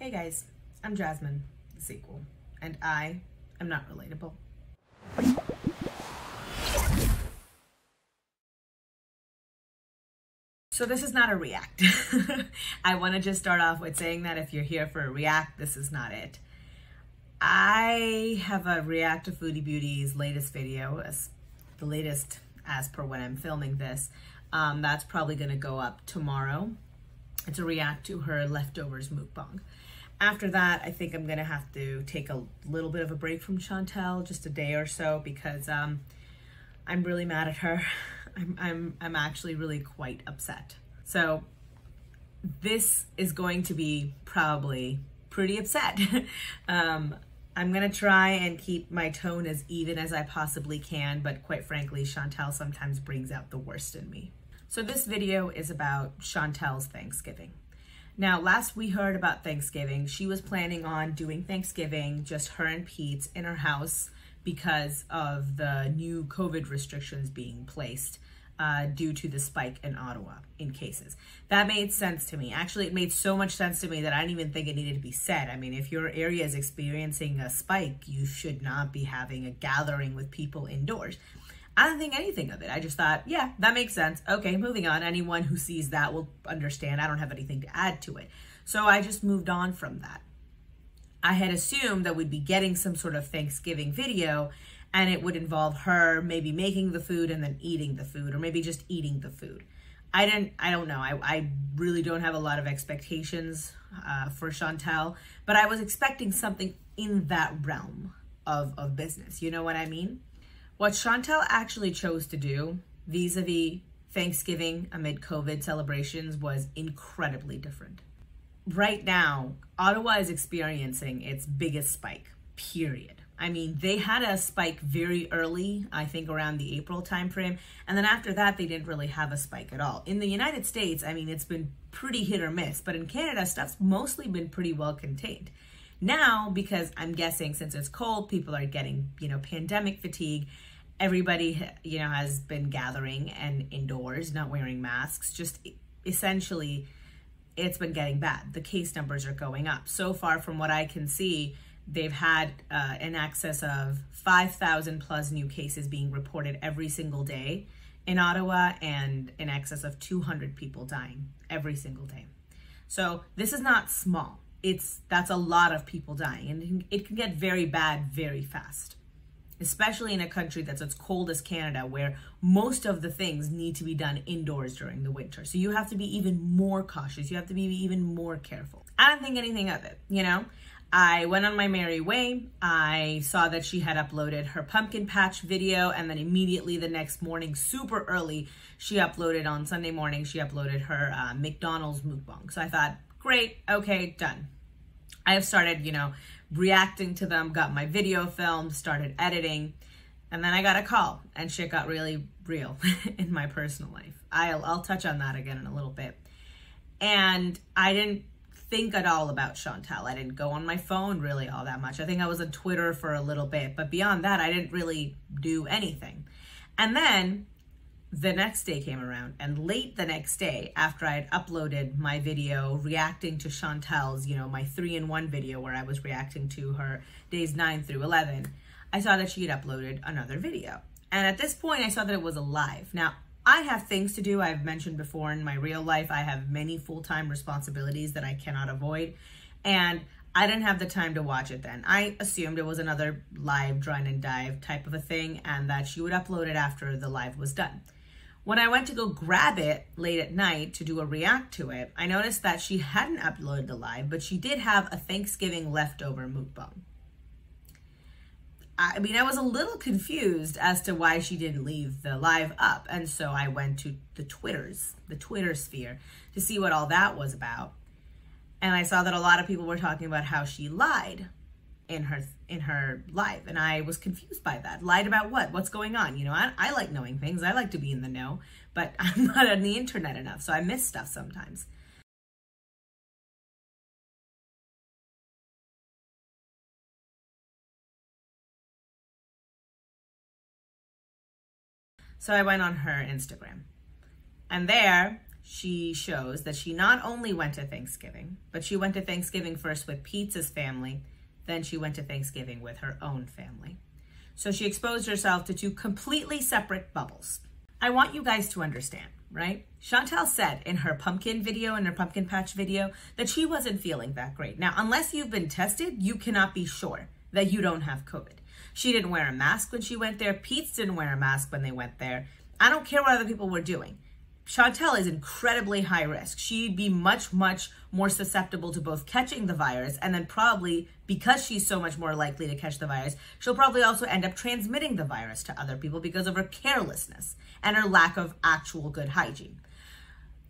Hey guys, I'm Jasmine, the sequel, and I am not relatable. So this is not a react. I want to just start off with saying that if you're here for a react, this is not it. I have a react to Foodie Beauty's latest video, as the latest as per when I'm filming this. That's probably going to go up tomorrow. It's a react to her leftovers mukbang. After that, I think I'm gonna have to take a little bit of a break from Chantal, just a day or so, because I'm really mad at her. I'm actually really quite upset. So this is going to be probably pretty upset. I'm gonna try and keep my tone as even as I possibly can, but quite frankly, Chantal sometimes brings out the worst in me. So this video is about Chantal's Thanksgiving. Now, last we heard about Thanksgiving, she was planning on doing Thanksgiving, just her and Peetz in her house because of the new COVID restrictions being placed due to the spike in Ottawa in cases. That made sense to me. Actually, it made so much sense to me that I didn't even think it needed to be said. I mean, if your area is experiencing a spike, you should not be having a gathering with people indoors. I didn't think anything of it. I just thought, yeah, that makes sense. Okay, moving on. Anyone who sees that will understand. I don't have anything to add to it. So I just moved on from that. I had assumed that we'd be getting some sort of Thanksgiving video and it would involve her maybe making the food and then eating the food, or maybe just eating the food. I don't know. I really don't have a lot of expectations for Chantal, but I was expecting something in that realm of business. You know what I mean? What Chantal actually chose to do vis-a-vis Thanksgiving amid COVID celebrations was incredibly different. Right now, Ottawa is experiencing its biggest spike, period. I mean, they had a spike very early, I think around the April timeframe, and then after that, they didn't really have a spike at all. In the United States, I mean, it's been pretty hit or miss, but in Canada, stuff's mostly been pretty well contained. Now, because I'm guessing since it's cold, people are getting, pandemic fatigue. Everybody, has been gathering and indoors, not wearing masks. Just essentially, it's been getting bad. The case numbers are going up. So far, from what I can see, they've had in excess of 5,000 plus new cases being reported every single day in Ottawa, and in excess of 200 people dying every single day. So this is not small. That's a lot of people dying, and it can get very bad very fast, especially in a country that's as cold as Canada, where most of the things need to be done indoors during the winter. So you have to be even more cautious. You have to be even more careful. I don't think anything of it, I went on my merry way. I saw that she had uploaded her pumpkin patch video, and then immediately the next morning, super early, she uploaded on Sunday morning, she uploaded her McDonald's mukbang. So I thought, great, okay, done. I have started, reacting to them, got my video filmed, started editing, and then I got a call, and shit got really real in my personal life. I'll touch on that again in a little bit. And I didn't think at all about Chantal. I didn't go on my phone really all that much. I think I was on Twitter for a little bit, but beyond that, I didn't really do anything. And then the next day came around, and late the next day, after I had uploaded my video reacting to Chantal's, my 3-in-1 video where I was reacting to her days 9 through 11, I saw that she had uploaded another video. And at this point, I saw that it was a live. Now, I have things to do. I've mentioned before, in my real life, I have many full-time responsibilities that I cannot avoid, and I didn't have the time to watch it then. I assumed it was another live grind and dive type of a thing, and that she would upload it after the live was done. When I went to go grab it late at night to do a react to it, I noticed that she hadn't uploaded the live, but she did have a Thanksgiving leftover mukbang. I mean, I was a little confused as to why she didn't leave the live up. And so I went to the Twitter sphere to see what all that was about. And I saw that a lot of people were talking about how she lied in her live. And I was confused by that. Lied about what? What's going on? I like knowing things. I like to be in the know, but I'm not on the internet enough. So I miss stuff sometimes. So I went on her Instagram, and there she shows that she not only went to Thanksgiving, but she went to Thanksgiving first with Peetz's family, then she went to Thanksgiving with her own family. So she exposed herself to two completely separate bubbles. I want you guys to understand, right? Chantal said in her pumpkin video, in her pumpkin patch video, that she wasn't feeling that great. Now, unless you've been tested, you cannot be sure that you don't have COVID. She didn't wear a mask when she went there. Peetz didn't wear a mask when they went there. I don't care what other people were doing. Chantal is incredibly high risk. She'd be much, much more susceptible to both catching the virus, and then probably, because she's so much more likely to catch the virus, she'll probably also end up transmitting the virus to other people because of her carelessness and her lack of actual good hygiene.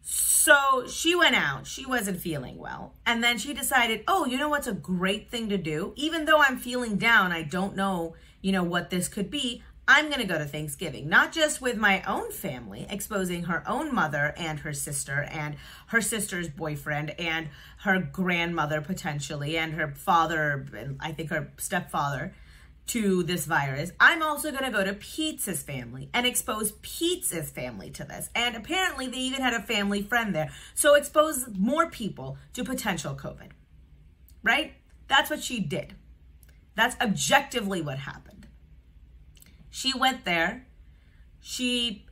So she went out, she wasn't feeling well, and then she decided, oh, you know what's a great thing to do? Even though I'm feeling down, I don't know, what this could be, I'm going to go to Thanksgiving, not just with my own family, exposing her own mother and her sister's boyfriend and her grandmother potentially and her father, and I think her stepfather, to this virus. I'm also going to go to Peetz's family and expose Peetz's family to this. And apparently they even had a family friend there. So expose more people to potential COVID, right? That's what she did. That's objectively what happened. She went there. She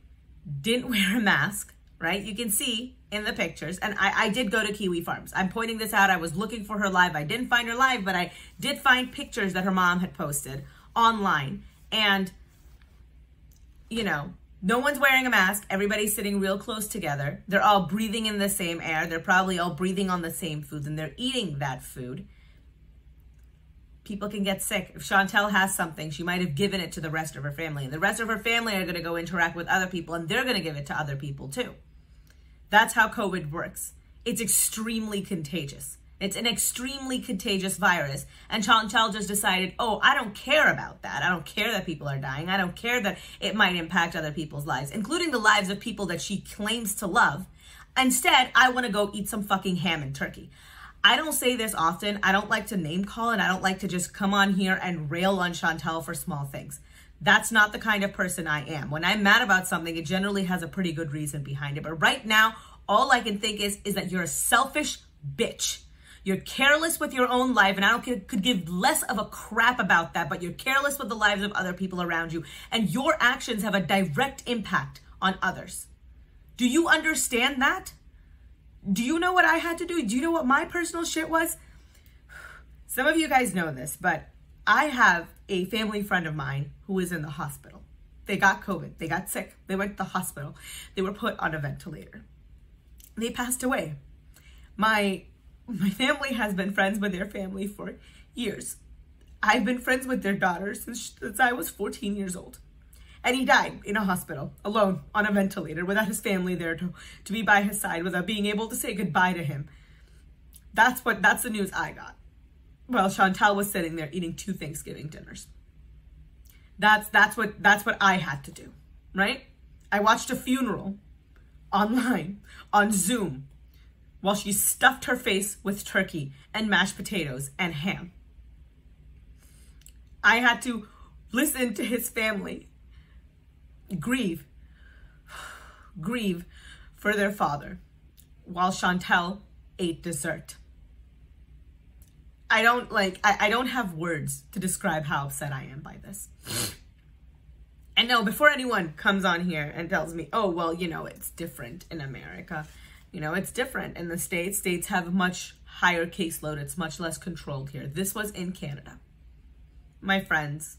didn't wear a mask, right? You can see in the pictures. And I did go to Kiwi Farms. I'm pointing this out. I was looking for her live. I didn't find her live, but I did find pictures that her mom had posted online. And, no one's wearing a mask. Everybody's sitting real close together. They're all breathing in the same air. They're probably all breathing on the same foods, and they're eating that food. People can get sick. If Chantal has something, she might have given it to the rest of her family. And the rest of her family are going to go interact with other people, and they're going to give it to other people too. That's how COVID works. It's extremely contagious. It's an extremely contagious virus. And Chantal just decided, oh, I don't care about that. I don't care that people are dying. I don't care that it might impact other people's lives, including the lives of people that she claims to love. Instead, I want to go eat some fucking ham and turkey. I don't say this often. I don't like to name call, and I don't like to just come on here and rail on Chantal for small things. That's not the kind of person I am. When I'm mad about something, it generally has a pretty good reason behind it. But right now, all I can think is that you're a selfish bitch. You're careless with your own life, and I could give less of a crap about that, but you're careless with the lives of other people around you, and your actions have a direct impact on others. Do you understand that? Do you know what I had to do? Do you know what my personal shit was? Some of you guys know this, but I have a family friend of mine who is in the hospital. They got COVID. They got sick. They went to the hospital. They were put on a ventilator. They passed away. My family has been friends with their family for years. I've been friends with their daughter since I was 14 years old. And he died in a hospital, alone, on a ventilator, without his family there to be by his side, without being able to say goodbye to him. That's the news I got. Well, Chantal was sitting there eating 2 Thanksgiving dinners. That's what I had to do, right? I watched a funeral online, on Zoom, while she stuffed her face with turkey and mashed potatoes and ham. I had to listen to his family grieve for their father while Chantal ate dessert. I don't have words to describe how upset I am by this. And no, before anyone comes on here and tells me, oh, well, it's different in America. It's different in the States. States have a much higher caseload. It's much less controlled here. This was in Canada. My friends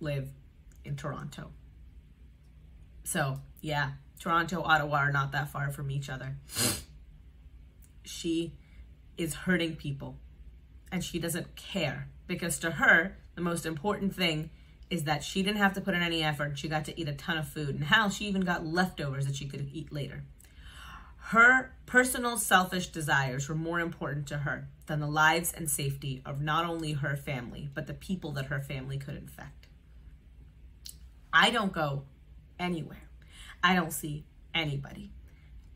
live in Toronto. So, yeah, Toronto, Ottawa are not that far from each other. She is hurting people, and she doesn't care, because to her, the most important thing is that she didn't have to put in any effort. She got to eat a ton of food, and hell, she even got leftovers that she could eat later. Her personal selfish desires were more important to her than the lives and safety of not only her family, but the people that her family could infect. I don't go anywhere. I don't see anybody.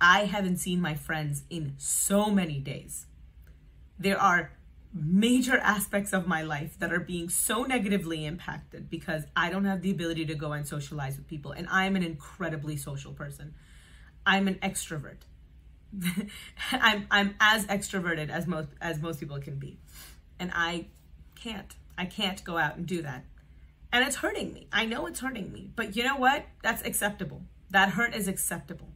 I haven't seen my friends in so many days. There are major aspects of my life that are being so negatively impacted because I don't have the ability to go and socialize with people. And I'm an incredibly social person. I'm an extrovert. I'm as extroverted as most people can be. And I can't go out and do that. And it's hurting me. I know it's hurting me. But you know what? That's acceptable. That hurt is acceptable.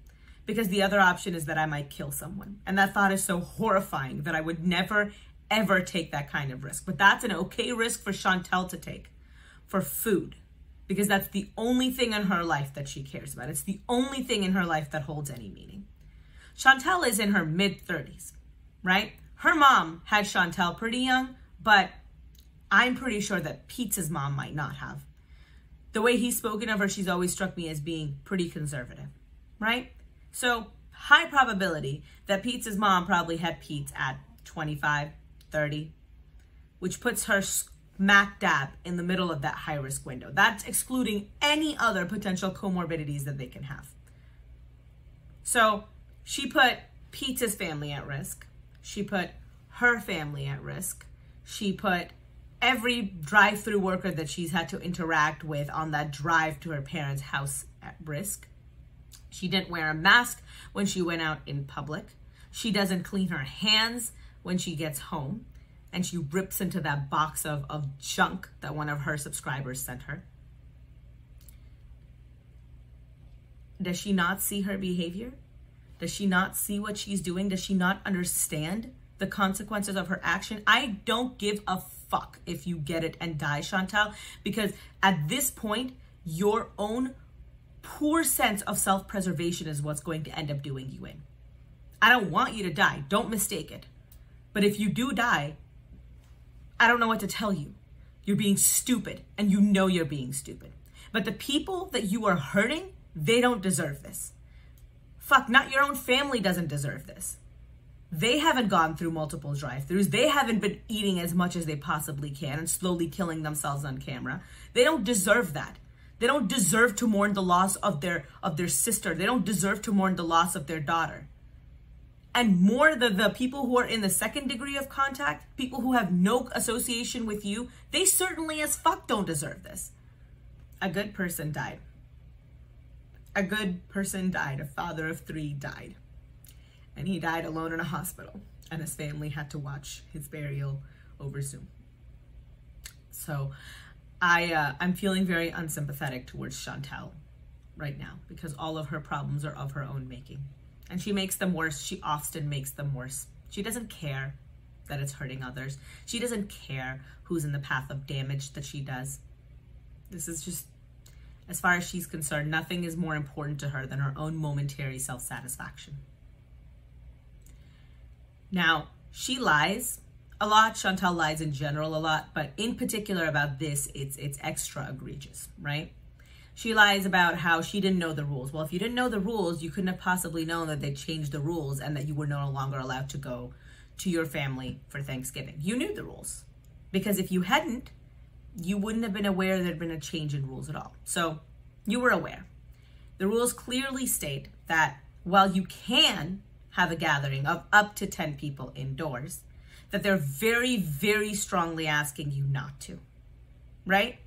Because the other option is that I might kill someone. And that thought is so horrifying that I would never, ever take that kind of risk. But that's an okay risk for Chantal to take. For food. Because that's the only thing in her life that she cares about. It's the only thing in her life that holds any meaning. Chantal is in her mid-30s, right? Her mom had Chantal pretty young, but I'm pretty sure that Peetz's mom might not have. The way he's spoken of her, she's always struck me as being pretty conservative, right? So high probability that Peetz's mom probably had Peetz at 25, 30, which puts her smack dab in the middle of that high risk window. That's excluding any other potential comorbidities that they can have. So she put Peetz's family at risk. She put her family at risk. She put every drive-through worker that she's had to interact with on that drive to her parents' house at risk. She didn't wear a mask when she went out in public. She doesn't clean her hands when she gets home. And she rips into that box of junk that one of her subscribers sent her. Does she not see her behavior? Does she not see what she's doing? Does she not understand the consequences of her action? I don't give a fuck if you get it and die, Chantal, because at this point, your own poor sense of self-preservation is what's going to end up doing you in. I don't want you to die. Don't mistake it. But if you do die, I don't know what to tell you. You're being stupid, and you know you're being stupid. But the people that you are hurting, they don't deserve this. Fuck, not your own family doesn't deserve this. They haven't gone through multiple drive-thrus. They haven't been eating as much as they possibly can and slowly killing themselves on camera. They don't deserve that. They don't deserve to mourn the loss of their sister. They don't deserve to mourn the loss of their daughter. And more the people who are in the second degree of contact, people who have no association with you, they certainly as fuck don't deserve this. A good person died. A good person died. A father of 3 died. And he died alone in a hospital. And his family had to watch his burial over Zoom. So I'm feeling very unsympathetic towards Chantal right now because all of her problems are of her own making. And she makes them worse. She often makes them worse. She doesn't care that it's hurting others. She doesn't care who's in the path of damage that she does. This is just, as far as she's concerned, nothing is more important to her than her own momentary self-satisfaction. Now, she lies a lot. Chantal lies in general a lot, but in particular about this, it's extra egregious, right? She lies about how she didn't know the rules. Well, if you didn't know the rules, you couldn't have possibly known that they changed the rules and that you were no longer allowed to go to your family for Thanksgiving. You knew the rules because if you hadn't, you wouldn't have been aware there had been a change in rules at all. So you were aware. The rules clearly state that while you can have a gathering of up to 10 people indoors, that they're very, very strongly asking you not to, right?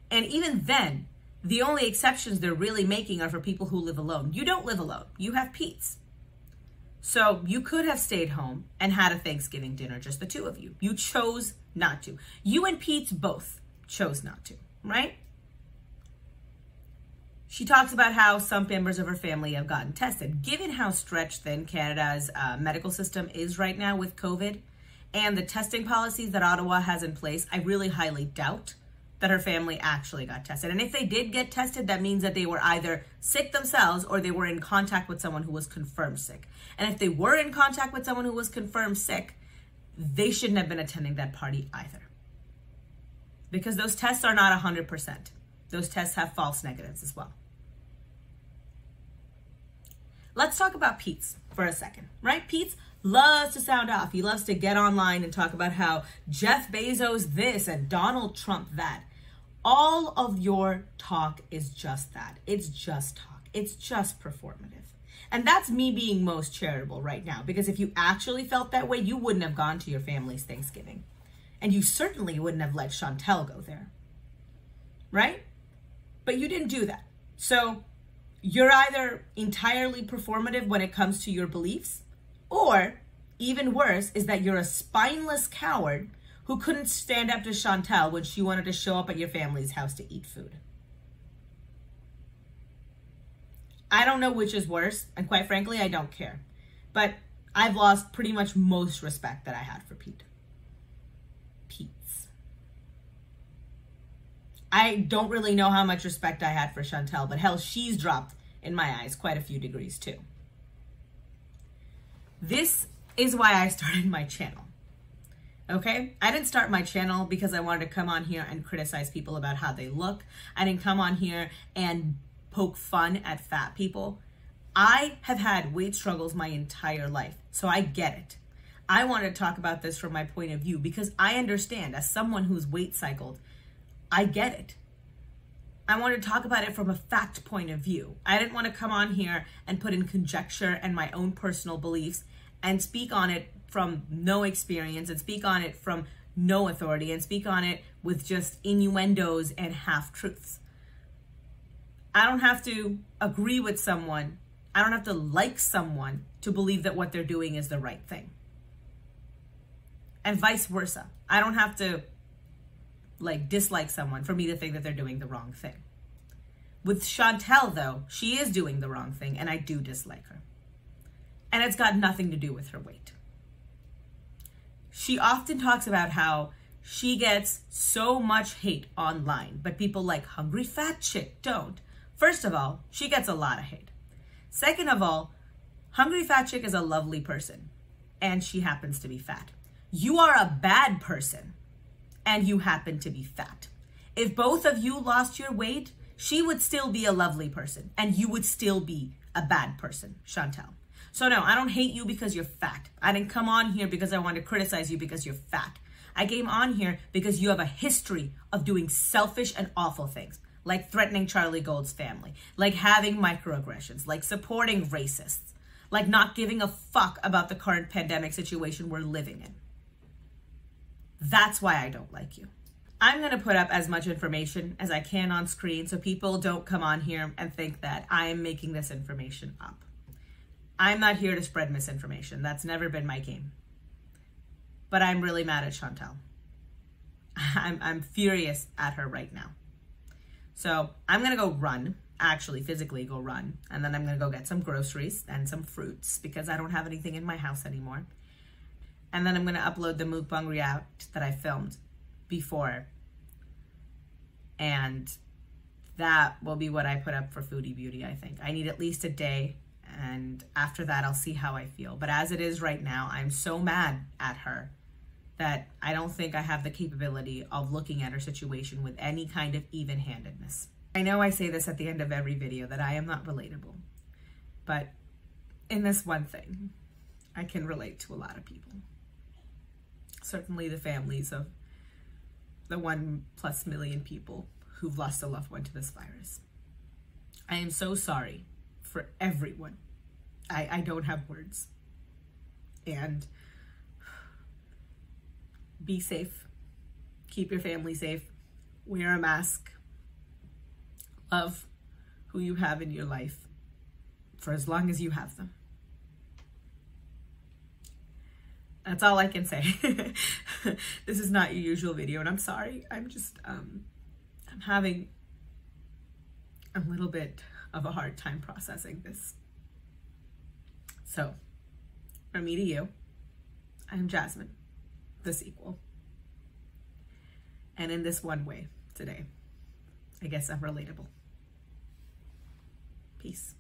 And even then, the only exceptions they're really making are for people who live alone. You don't live alone. You have Peetz. So you could have stayed home and had a Thanksgiving dinner, just the two of you. You chose not to. You and Peetz both chose not to, right? She talks about how some members of her family have gotten tested. Given how stretched thin Canada's medical system is right now with COVID and the testing policies that Ottawa has in place, I really highly doubt that her family actually got tested. And if they did get tested, that means that they were either sick themselves or they were in contact with someone who was confirmed sick. And if they were in contact with someone who was confirmed sick, they shouldn't have been attending that party either. Because those tests are not 100%. Those tests have false negatives as well. Let's talk about Peetz for a second, right? Peetz loves to sound off. He loves to get online and talk about how Jeff Bezos this and Donald Trump that. All of your talk is just that. It's just talk. It's just performative. And that's me being most charitable right now, because if you actually felt that way, you wouldn't have gone to your family's Thanksgiving. And you certainly wouldn't have let Chantal go there, right? But you didn't do that. So you're either entirely performative when it comes to your beliefs, Or even worse is that you're a spineless coward who couldn't stand up to Chantal when she wanted to show up at your family's house to eat food. I don't know which is worse, and quite frankly, I don't care. But I've lost pretty much most respect that I had for Peetz. I don't really know how much respect I had for Chantal, but hell, she's dropped, in my eyes, quite a few degrees too. This is why I started my channel, okay? I didn't start my channel because I wanted to come on here and criticize people about how they look. I didn't come on here and poke fun at fat people. I have had weight struggles my entire life, so I get it. I want to talk about this from my point of view because I understand, as someone who's weight cycled, I get it. I want to talk about it from a fact point of view. I didn't want to come on here and put in conjecture and my own personal beliefs and speak on it from no experience and speak on it from no authority and speak on it with just innuendos and half-truths. I don't have to agree with someone. I don't have to like someone to believe that what they're doing is the right thing. And vice versa. I don't have to dislike someone for me to think that they're doing the wrong thing. With Chantal, though, she is doing the wrong thing, and I do dislike her. And it's got nothing to do with her weight. She often talks about how she gets so much hate online, but people like hungry fat chick don't. First of all, she gets a lot of hate. Second of all, hungry fat chick is a lovely person, and she happens to be fat. You are a bad person, and you happen to be fat. If both of you lost your weight, she would still be a lovely person, and you would still be a bad person, Chantal. So no, I don't hate you because you're fat. I didn't come on here because I wanted to criticize you because you're fat. I came on here because you have a history of doing selfish and awful things, like threatening Charlie Gold's family, like having microaggressions, like supporting racists, like not giving a fuck about the current pandemic situation we're living in. That's why I don't like you. I'm going to put up as much information as I can on screen so people don't come on here and think that I am making this information up. I'm not here to spread misinformation. That's never been my game. But I'm really mad at Chantal. I'm furious at her right now. So I'm going to go run, actually physically go run, and then I'm going to go get some groceries and some fruits because I don't have anything in my house anymore. And then I'm going to upload the mukbang react that I filmed before. And that will be what I put up for Foodie Beauty, I think. I need at least a day. And after that, I'll see how I feel. But as it is right now, I'm so mad at her that I don't think I have the capability of looking at her situation with any kind of even-handedness. I know I say this at the end of every video that I am not relatable. But in this one thing, I can relate to a lot of people. Certainly the families of the 1+ million people who've lost a loved one to this virus. I am so sorry for everyone. I don't have words. And be safe. Keep your family safe. Wear a mask. Love who you have in your life for as long as you have them. That's all I can say. This is not your usual video, and I'm sorry. I'm just, I'm having a little bit of a hard time processing this. So, from me to you, I'm Jasmine, the sequel. And in this one way today, I guess I'm relatable. Peace.